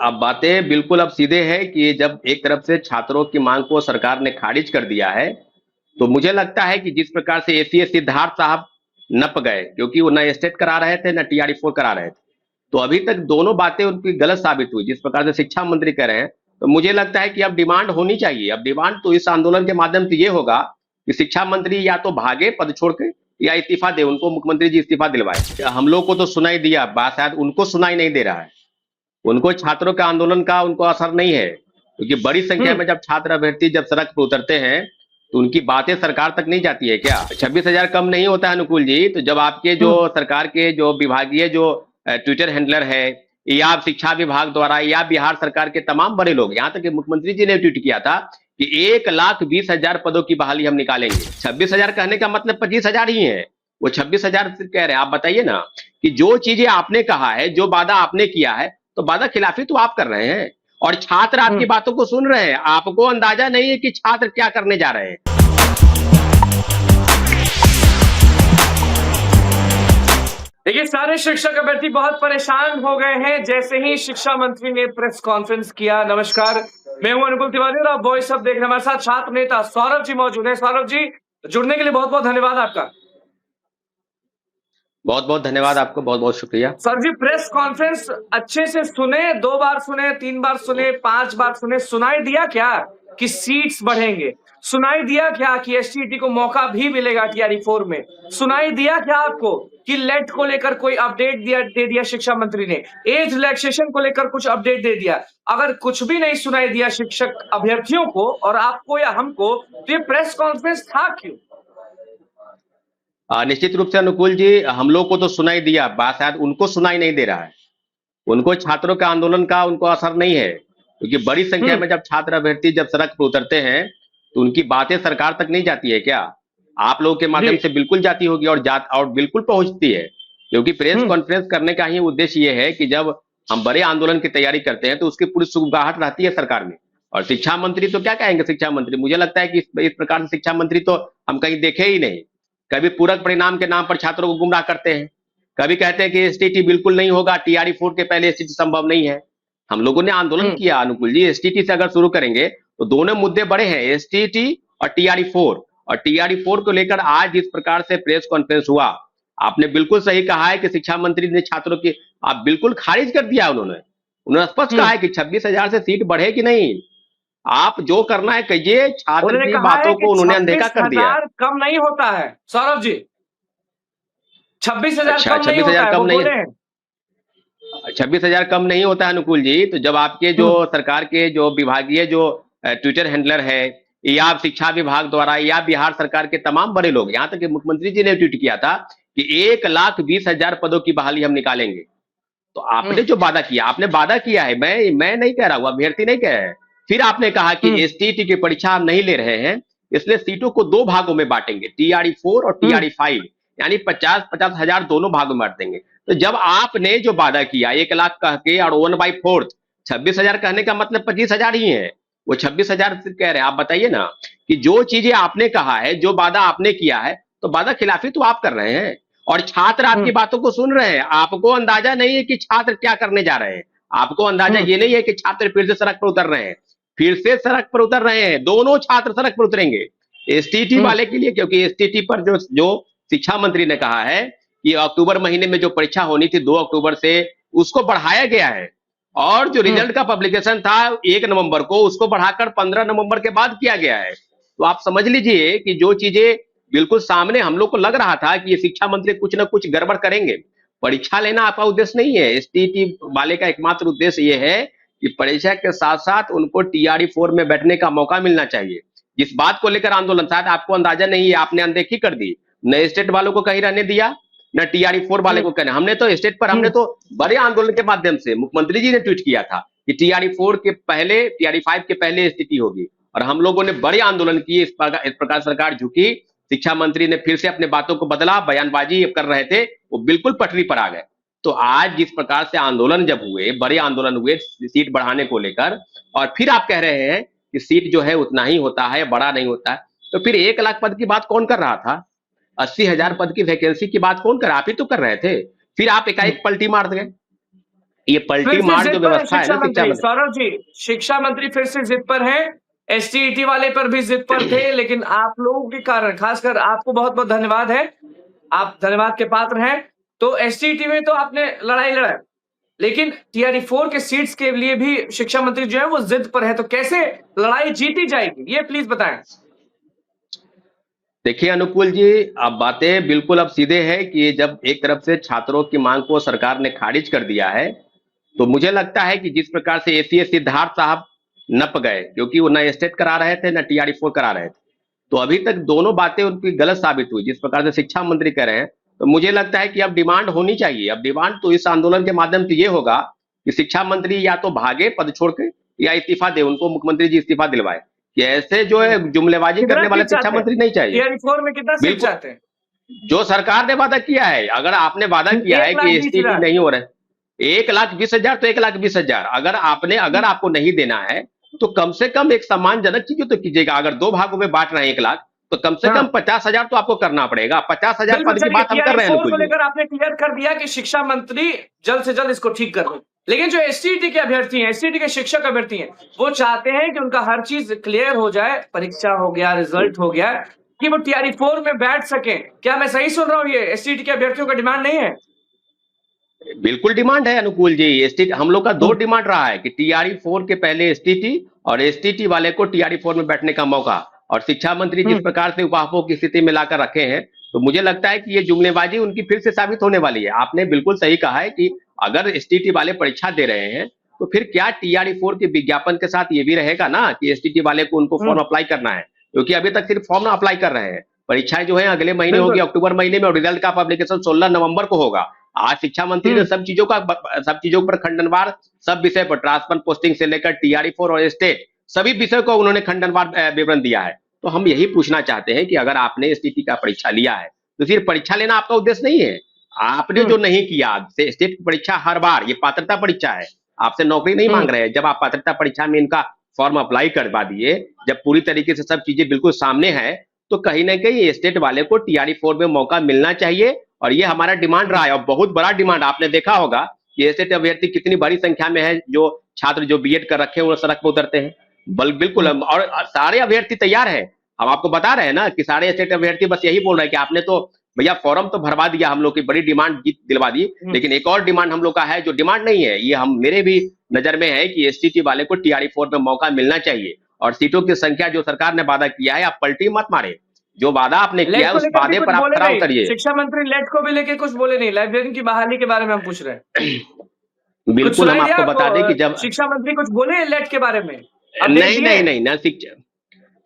अब बातें बिल्कुल अब सीधे है कि जब एक तरफ से छात्रों की मांग को सरकार ने खारिज कर दिया है, तो मुझे लगता है कि जिस प्रकार से एसीएस सिद्धार्थ साहब नप गए, क्योंकि वो न स्टेट करा रहे थे न टीआरई 4 करा रहे थे, तो अभी तक दोनों बातें उनकी गलत साबित हुई। जिस प्रकार से शिक्षा मंत्री कह रहे हैं, तो मुझे लगता है कि अब डिमांड होनी चाहिए। अब डिमांड तो इस आंदोलन के माध्यम से ये होगा कि शिक्षा मंत्री या तो भागे पद छोड़ के या इस्तीफा दे, उनको मुख्यमंत्री जी इस्तीफा दिलवाए। हम लोग को तो सुनाई दिया बात, शायद उनको सुनाई नहीं दे रहा है। उनको छात्रों के आंदोलन का उनको असर नहीं है, क्योंकि बड़ी संख्या में जब छात्र अभ्यर्थी जब सड़क पर उतरते हैं तो उनकी बातें सरकार तक नहीं जाती है क्या? 26,000 कम नहीं होता है अनुकूल जी। तो जब आपके जो सरकार के जो विभागीय जो ट्विटर हैंडलर है, या शिक्षा विभाग द्वारा या बिहार सरकार के तमाम बड़े लोग, यहाँ तक कि मुख्यमंत्री जी ने ट्वीट किया था कि 1,20,000 पदों की बहाली हम निकालेंगे। 26,000 कहने का मतलब 25,000 ही है, वो 26,000 कह रहे हैं। आप बताइए ना कि जो चीजें आपने कहा है, जो वादा आपने किया है, तो वादा खिलाफी तो आप कर रहे हैं और छात्र आपकी बातों को सुन रहे हैं। आपको अंदाजा नहीं है कि छात्र क्या करने जा रहे हैं। देखिए, सारे शिक्षक अभ्यर्थी बहुत परेशान हो गए हैं जैसे ही शिक्षा मंत्री ने प्रेस कॉन्फ्रेंस किया। नमस्कार, मैं हूं अनुकूल तिवारी और आप वॉइस अब देख रहे हैं। हमारे साथ छात्र नेता सौरभ जी मौजूद हैं। सौरभ जी, जुड़ने के लिए बहुत बहुत धन्यवाद आपका। बहुत बहुत धन्यवाद आपको, बहुत बहुत शुक्रिया। सर जी, प्रेस कॉन्फ्रेंस अच्छे से सुने, 2 बार सुने, 3 बार सुने, 5 बार सुने, सुनाई दिया क्या कि सीट्स बढ़ेंगे? सुनाई दिया क्या कि एसटीईटी को मौका भी मिलेगा टीआरई 4 में? सुनाई दिया क्या आपको कि लेट को लेकर कोई अपडेट दे दिया शिक्षा मंत्री ने? एज रिलैक्सेशन को लेकर कुछ अपडेट दे दिया? अगर कुछ भी नहीं सुनाई दिया शिक्षक अभ्यर्थियों को और आपको या हमको, तो ये प्रेस कॉन्फ्रेंस था क्यों? निश्चित रूप से अनुकूल जी, हम लोग को तो सुनाई दिया बात, शायद उनको सुनाई नहीं दे रहा है। उनको छात्रों के आंदोलन का उनको असर नहीं है, क्योंकि बड़ी संख्या में जब छात्र अभ्यर्थी जब सड़क पर उतरते हैं तो उनकी बातें सरकार तक नहीं जाती है क्या? आप लोगों के माध्यम से बिल्कुल जाती होगी और बिल्कुल पहुंचती है, क्योंकि प्रेस कॉन्फ्रेंस करने का ही उद्देश्य ये है कि जब हम बड़े आंदोलन की तैयारी करते हैं तो उसकी पूरी सुगबुगाहट रहती है सरकार में। और शिक्षा मंत्री तो क्या कहेंगे? शिक्षा मंत्री, मुझे लगता है कि इस प्रकार से शिक्षा मंत्री तो हम कहीं देखे ही नहीं। कभी पूरक परिणाम के नाम पर छात्रों को गुमराह करते हैं, कभी कहते हैं कि एसटीटी बिल्कुल नहीं होगा, टीआरई 4 के पहले एसटीटी संभव नहीं है। हम लोगों ने आंदोलन किया अनुकूल जी। एसटीटी से अगर शुरू करेंगे तो दोनों मुद्दे बड़े हैं, एसटीटी और टीआरई 4। और टीआरई 4 को लेकर आज जिस प्रकार से प्रेस कॉन्फ्रेंस हुआ, आपने बिल्कुल सही कहा है कि शिक्षा मंत्री ने छात्रों की आप बिल्कुल खारिज कर दिया। उन्होंने स्पष्ट कहा है कि 26,000 से सीट बढ़े कि नहीं, आप जो करना है कहिए। छात्र की बातों को उन्होंने अनदेखा कर दिया। कम नहीं होता है सौरभ जी, 26,000 अच्छा, कम नहीं होता है, वो बोले हैं। 26,000 कम नहीं होता है अनुकूल जी। तो जब आपके जो सरकार के जो विभागीय जो ट्विटर हैंडलर है, या शिक्षा विभाग द्वारा या बिहार सरकार के तमाम बड़े लोग, यहाँ तक कि मुख्यमंत्री जी ने ट्वीट किया था कि 1,20,000 पदों की बहाली हम निकालेंगे। तो आपने जो वादा किया, आपने वादा किया है, मैं नहीं कह रहा हूं, अभ्यर्थी नहीं कह रहे हैं। फिर आपने कहा कि एसटीटी की परीक्षा हम नहीं ले रहे हैं, इसलिए सीटों को 2 भागों में बांटेंगे, टीआरई 4 और टीआरई 5, यानी 50-50 हजार दोनों भागों में बांट देंगे। तो जब आपने जो वादा किया 1 लाख कह के और 1/4, 26,000 कहने का मतलब 25,000 ही है, वो 26,000 कह रहे हैं। आप बताइए ना कि जो चीजें आपने कहा है, जो वादा आपने किया है, तो वादा खिलाफी तो आप कर रहे हैं और छात्र आपकी बातों को सुन रहे हैं। आपको अंदाजा नहीं है कि छात्र क्या करने जा रहे हैं। आपको अंदाजा ये नहीं है कि छात्र फिर से सड़क पर उतर रहे हैं, फिर से सड़क पर उतर रहे हैं। दोनों छात्र सड़क पर उतरेंगे एसटीटी वाले के लिए, क्योंकि एसटीटी पर जो शिक्षा मंत्री ने कहा है कि अक्टूबर महीने में जो परीक्षा होनी थी 2 अक्टूबर से, उसको बढ़ाया गया है। और जो रिजल्ट का पब्लिकेशन था 1 नवंबर को, उसको बढ़ाकर 15 नवंबर के बाद किया गया है। तो आप समझ लीजिए कि जो चीजें बिल्कुल सामने हम लोग को लग रहा था कि ये शिक्षा मंत्री कुछ ना कुछ गड़बड़ करेंगे। परीक्षा लेना आपका उद्देश्य नहीं है। एसटीटी वाले का एकमात्र उद्देश्य ये है कि परीक्षा के साथ साथ उनको टीआरई 4 में बैठने का मौका मिलना चाहिए। जिस बात को लेकर आंदोलन, शायद आपको अंदाजा नहीं है, आपने अनदेखी कर दी, न स्टेट वालों को कहीं रहने दिया, न टीआरई 4 वाले को कहने। हमने तो स्टेट पर, हमने तो बड़े आंदोलन के माध्यम से, मुख्यमंत्री जी ने ट्वीट किया था कि टीआरई 4 के पहले, टीआरई 5 के पहले स्थिति होगी, और हम लोगों ने बड़े आंदोलन किए। इस प्रकार सरकार झुकी, शिक्षा मंत्री ने फिर से अपने बातों को बदला, बयानबाजी कर रहे थे, वो बिल्कुल पटरी पर आ गए। तो आज जिस प्रकार से आंदोलन जब हुए, बड़े आंदोलन हुए सीट बढ़ाने को लेकर, और फिर आप कह रहे हैं कि सीट जो है उतना ही होता है, बड़ा नहीं होता है, तो फिर 1 लाख पद की बात कौन कर रहा था? 80,000 पद की वैकेंसी की बात कौन कर रहा? आप ही तो कर रहे थे। फिर आप एकाएक पलटी मार गए। ये फिर पलटी से मार जिद जो पर है व्यवस्था है शिक्षा ना शिक्षा मंत्री। मंत्री, सौरभ जी, शिक्षा मंत्री फिर से जिद पर है। एसटीईटी वाले पर भी जिद पर थे, लेकिन आप लोगों के कारण, खासकर आपको बहुत बहुत धन्यवाद है, आप धन्यवाद के पात्र हैं। तो एसटीईटी में तो आपने लड़ाई लड़ा, लेकिन टीआरई 4 के सीट्स के लिए भी शिक्षा मंत्री जो है वो जिद पर है। तो कैसे लड़ाई जीती जाएगी, ये प्लीज बताएं। देखिए अनुकूल जी, अब बातें बिल्कुल अब सीधे है कि जब एक तरफ से छात्रों की मांग को सरकार ने खारिज कर दिया है, तो मुझे लगता है कि जिस प्रकार से एसीएस सिद्धार्थ साहब नप गए, क्योंकि वो न स्टेट करा रहे थे न टीआरई 4 करा रहे थे, तो अभी तक दोनों बातें उनकी गलत साबित हुई। जिस प्रकार से शिक्षा मंत्री कह रहे हैं, तो मुझे लगता है कि अब डिमांड होनी चाहिए। अब डिमांड तो इस आंदोलन के माध्यम से ये होगा कि शिक्षा मंत्री या तो भागे पद छोड़ के, या इस्तीफा दे, उनको मुख्यमंत्री जी इस्तीफा दिलवाए। कि ऐसे जो है जुमलेबाजी कितना करने वाले सीट शिक्षा चाहते हैं मंत्री नहीं चाहिए। टीआरई 4 में, कितना सीट बिल्कुल, चाहते हैं? जो सरकार ने वादा किया है, अगर आपने वादा किया है एक लाख कि बीस एसटीटी हजार नहीं हो रहे, 1,20,000 तो 1,20,000, अगर आपको नहीं देना है तो कम से कम एक सम्मानजनक चीज तो कीजिएगा। अगर दो भागों में बांट रहे हैं 1,00,000, तो कम से कम हाँ 50,000 तो आपको करना पड़ेगा। 50,000 बिल्कुल। पद की चलिए, बात हम कर टीआरई रहे हैं 4 को अनुकुल जी। लेकर आपने क्लियर कर दिया कि शिक्षा मंत्री जल्द से जल्द इसको ठीक कर दें, लेकिन जो एसटीईटी के अभ्यर्थी हैं, एसटीईटी के शिक्षक अभ्यर्थी हैं, वो चाहते हैं कि उनका हर चीज क्लियर हो जाए, परीक्षा हो गया, रिजल्ट हो गया, कि वो टीआरई 4 में बैठ सके। क्या मैं सही सुन रहा हूँ? ये एसटीईटी के अभ्यर्थियों का डिमांड नहीं है? बिल्कुल डिमांड है अनुकूल जी। एसटीटी हम लोग का दो हम्म, डिमांड रहा है कि टीआरई 4 के पहले एसटीटी, और एसटीटी वाले को टीआरई 4 में बैठने का मौका। और शिक्षा मंत्री जिस हम्म, प्रकार से उपापों की स्थिति में लाकर रखे हैं, तो मुझे लगता है कि ये जुमलेबाजी उनकी फिर से साबित होने वाली है। आपने बिल्कुल सही कहा है कि अगर एसटीटी वाले परीक्षा दे रहे हैं, तो फिर क्या टीआरई 4 के विज्ञापन के साथ ये भी रहेगा ना कि एसटीटी वाले को उनको फॉर्म हम्म, अप्लाई करना है, क्योंकि अभी तक सिर्फ फॉर्म अप्लाई कर रहे हैं। परीक्षाएं जो है अगले महीने होगी, बिल्कुल। अक्टूबर महीने में, और रिजल्ट का पब्लिकेशन 16 नवंबर को होगा। आज शिक्षा मंत्री ने हम्म, सब चीजों पर खंडनवार, सब विषय पर, ट्रांसफर पोस्टिंग से लेकर टीआरई 4 और स्टेट, सभी विषय को उन्होंने खंडनवार विवरण दिया है। तो हम यही पूछना चाहते हैं कि अगर आपने एसटीटी का परीक्षा लिया है, तो सिर्फ परीक्षा लेना आपका उद्देश्य नहीं है। आपने जो हम्म, नहीं किया, स्टेट की परीक्षा हर बार ये पात्रता परीक्षा है, आपसे नौकरी नहीं हम्म, मांग रहे हैं। जब आप पात्रता परीक्षा में इनका फॉर्म अप्लाई करवा दिए, जब पूरी तरीके से सब चीजें बिल्कुल सामने है, तो कहीं ना कहीं स्टेट वाले को टीआरई 4 में मौका मिलना चाहिए। और ये हमारा डिमांड रहा है, और बहुत बड़ा डिमांड। आपने देखा होगा कि स्टेट अभ्यर्थी कितनी बड़ी संख्या में है, जो छात्र जो बीएड कर रखे हैं वो सड़क पर उतरते हैं। बिल्कुल हम्म, और सारे अभ्यर्थी तैयार है। हम आपको बता रहे हैं ना कि सारे स्टेट अभ्यर्थी बस यही बोल रहे हैं कि आपने तो भैया फॉर्म तो भरवा दिया, हम लोग की बड़ी डिमांड दिलवा दी, हम्म। लेकिन एक और डिमांड हम लोग का है, जो डिमांड नहीं है, ये हम मेरे भी नजर में है कि एसटीटी वाले को टीआरई 4 में मौका मिलना चाहिए। और सीटों की संख्या जो सरकार ने वादा किया है, आप पलटी मत मारे। जो वादा आपने लेट किया है को उस लेकर भी वादे कुछ पर आप बोले खरा नहीं, उतरिए। शिक्षा मंत्री लेट को भी लेके कुछ बोले नहीं, लाइब्रेरियन की बहाली के बारे में हम पूछ रहे हैं। कुछ बिल्कुल, हम सुनाई दिया आपको आपको? बता दें कि जब शिक्षा मंत्री कुछ बोले लेट के बारे में? अपडेट नहीं दिए? नहीं नहीं, ना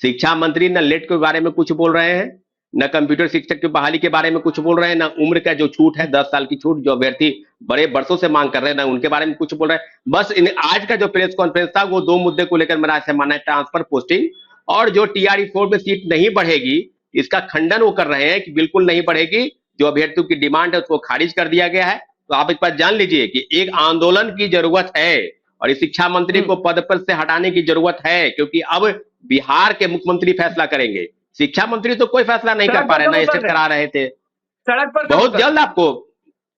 शिक्षा मंत्री न लेट के बारे में कुछ बोल रहे हैं, न कंप्यूटर शिक्षक की बहाली के बारे में कुछ बोल रहे हैं, न उम्र का जो छूट है 10 साल की छूट जो अभ्यर्थी बड़े बरसों से मांग कर रहे हैं, न उनके बारे में कुछ बोल रहे हैं। बस आज का जो प्रेस कॉन्फ्रेंस था, वो दो मुद्दे को लेकर मेरा ऐसा मानना है, ट्रांसफर पोस्टिंग और जो टीआरई 4 में सीट नहीं बढ़ेगी, इसका खंडन वो कर रहे हैं कि बिल्कुल नहीं बढ़ेगी। जो अभ्यर्थियों की डिमांड है उसको खारिज कर दिया गया है। तो आप इस पर जान लीजिए कि एक आंदोलन की जरूरत है, और इस शिक्षा मंत्री को पद पर से हटाने की जरूरत है, क्योंकि अब बिहार के मुख्यमंत्री फैसला करेंगे। शिक्षा मंत्री तो कोई फैसला नहीं कर सड़क पा पर रहे, कब ना उतर स्टेट रहे? करा रहे थे। सड़क पर कब बहुत उतर? जल्द आपको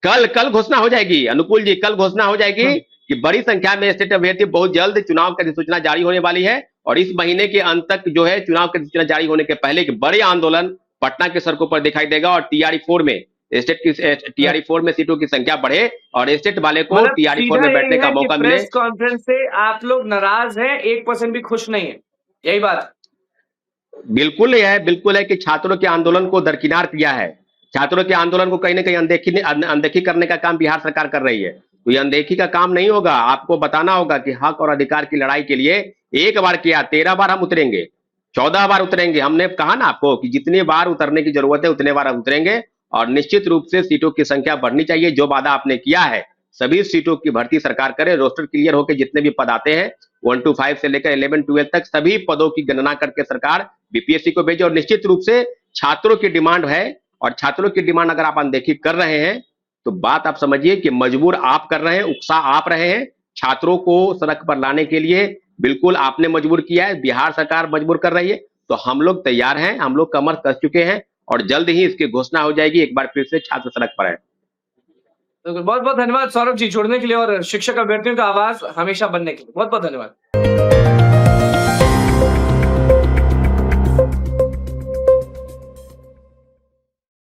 कल कल घोषणा हो जाएगी अनुकूल जी, कल घोषणा हो जाएगी कि बड़ी संख्या में स्टेट अभ्यर्थी बहुत जल्द चुनाव की अधिसूचना जारी होने वाली है। और इस महीने के अंत तक जो है चुनाव की अधिसूचना जारी होने के पहले एक बड़े आंदोलन पटना के सड़कों पर दिखाई देगा। और टीआरई 4 में टीआरई 4 में सीटों की संख्या बढ़े और स्टेट वाले को मतलब टीआरई 4 सीधा में बैठने यही का है कि मौका मिले। प्रेस कॉन्फ्रेंस से आप लोग नाराज हैं, 1% भी खुश नहीं है, यही बात? बिल्कुल है कि छात्रों के आंदोलन को दरकिनार किया है। छात्रों के आंदोलन को कहीं ना कहीं अनदेखी करने का काम बिहार सरकार कर रही है। तो ये अनदेखी का काम नहीं होगा। आपको बताना होगा कि हक और अधिकार की लड़ाई के लिए एक बार किया, 13 बार हम उतरेंगे, 14 बार उतरेंगे। हमने कहा ना आपको कि जितनी बार उतरने की जरूरत है उतने बार हम उतरेंगे। और निश्चित रूप से सीटों की संख्या बढ़नी चाहिए। जो वादा आपने किया है, सभी सीटों की भर्ती सरकार करे, रोस्टर क्लियर होकर जितने भी पद आते हैं 1 to 5 से लेकर 11 12 तक सभी पदों की गणना करके सरकार बीपीएससी को भेजे। और निश्चित रूप से छात्रों की डिमांड है, और छात्रों की डिमांड अगर आप अनदेखी कर रहे हैं, तो बात आप समझिए कि मजबूर आप कर रहे हैं, उकसा आप रहे हैं। छात्रों को सड़क पर लाने के लिए बिल्कुल आपने मजबूर किया है, बिहार सरकार मजबूर कर रही है। तो हम लोग तैयार हैं, हम लोग कमर कस चुके हैं, और जल्द ही इसकी घोषणा हो जाएगी। एक बार फिर से छात्र सड़क पर है। तो बहुत बहुत धन्यवाद सौरभ जी जुड़ने के लिए और शिक्षक अभ्यर्थियों का आवाज हमेशा बनने के लिए बहुत बहुत धन्यवाद।